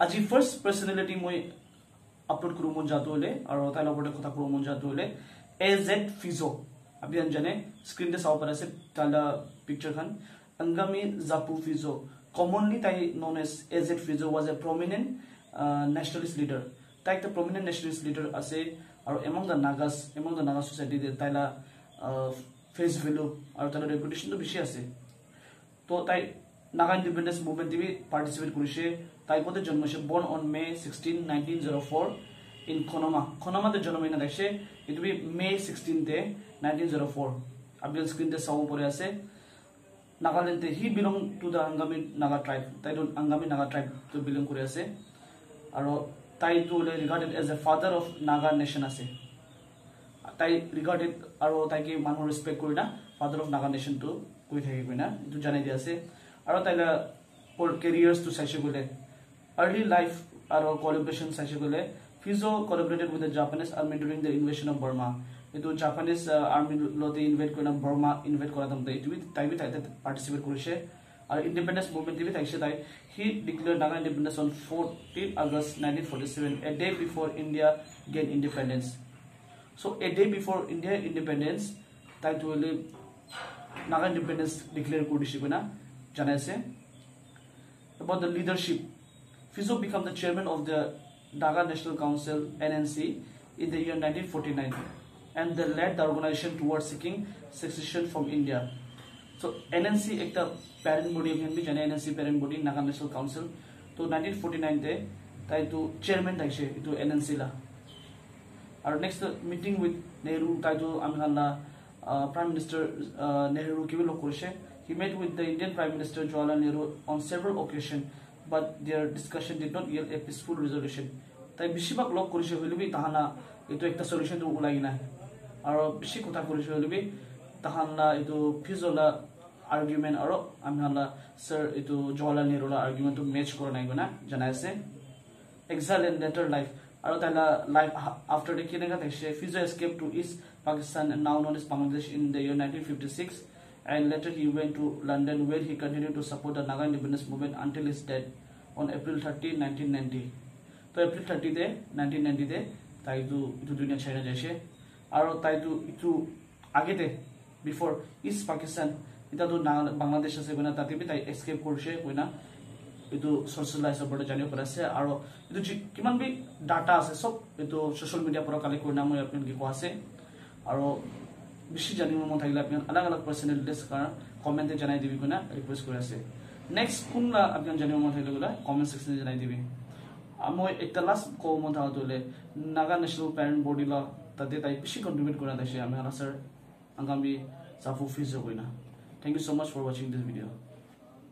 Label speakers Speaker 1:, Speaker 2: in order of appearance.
Speaker 1: আজি first personality মই upload করু মন যাতো হলে আর তাই লগতে কথা করু মন যাতো হলে AZ Fizo আপনি জানে স্ক্রিনে চাও পার আছে তালা picture Khan Angami Zapu Fizo commonly tai known as AZ Fizo was a prominent nationalist leader tai ekta prominent nationalist leader ase আর among the Naga society de taila face value আর তার reputation তো বেশি আছে তো তাই Naga independence movement TV participate করেছে তাই কত জন্মছে born on May 16 1904 in Konoma তে জন্ম হইনা দেখছে it will be May 16 তে 1904 আপনি স্ক্রিন তে সাউ পরে আছে Nagaland he belong to the Angami Naga tribe tai don Angami Naga tribe to belong করে আছে আর তাই তো regarded as a father of Naga nation আছে তাই regarded আর তাইকে মানুষ রেসপেক্ট করে না father of Naga nation তো কই থাকে কইনা এটা জানাই দি আছে আর তাইলা careers to সাইছে বলে early life আর collaboration সাইছে বলে Fizo collaborated with the Japanese army during the invasion of Burma itu Japanese army lote invade kona Burma invade kora tamte itu tai participate korise ar independence movement tibi taise tai he declared Naga independence on 14 August 1947 a day before India gained independence so a day before India independence tai to Naga independence declare korise kona janaise about the leadership Fizo became the chairman of the Naga National Council NNC in the year 1949 and they led the organization towards seeking secession from India. So NNC ekta parent body can be NNC parent body Naga National Council. So 1949 te tai to chairman taise to NNC la. Our next meeting with Nehru tai to amhala Prime Minister Nehru kibilo korise. He met with the Indian Prime Minister Jawaharlal Nehru on several occasions, but their discussion did not yield a peaceful resolution. Tai bishibak log korise hoilebi tahana eto ekta solution to ulai na. আর বেশি কথা করিছে হলিবি তাহানলা এটো ফিজলা argument আর আমহালা sir এটো জওয়াহরলাল নেহরুলা argument তো match করে নাই গনা জানাইছে এক্সাইল এন্ড লেটার লাইফ আর তাইলা লাইফ আফটার দ্য কিনেগা তাইছে Phizo escape to east Pakistan and now known as Bangladesh in the year 1956 and later he went to London where he continued to support the Naga independence movement until his death on April 30 1990 তো April 30 তে 1990 তে তাই তো দুনিয়া ছেড়ে যাইছে আর তাই তো একটু আগেতে বিফোর ইস্ট পাকিস্তান এটা তো বাংলাদেশ আছে কইনা তাতে তাই এসকেপ করছে কইনা এটো সোশ্যাল লাইফৰ পৰা জানিব পাৰিছে আৰু এটো কিমান বি ডাটা আছে সব এটো সোশ্যাল মিডিয়া পৰা কালেক্ট কৰি মই আপোনাক কোৱা আছে আৰু বেছি জানিব মন থাকিলে আপুনি আলাগ আলাগ পাৰ্সোনাল ডিটেইলছ কাৰণ কমেন্টে জনাই দিবি কইনা ৰিকুৱেষ্ট কৰি আছে নেক্সট কোনলা আপোনাক জানিব মন থাকিলে গলা কমেন্ট সেকশনে জনাই দিবি মই একটা লাস্ট কো মন থাকলে নাগা ন্যাশনাল প্যারেন্ট বডি ল তাতে তাই বেশি কন্ট্রিবিউট করা দেশে আমি স্যার Angami Zapu Fizo কইনা Thank you so much for watching this video.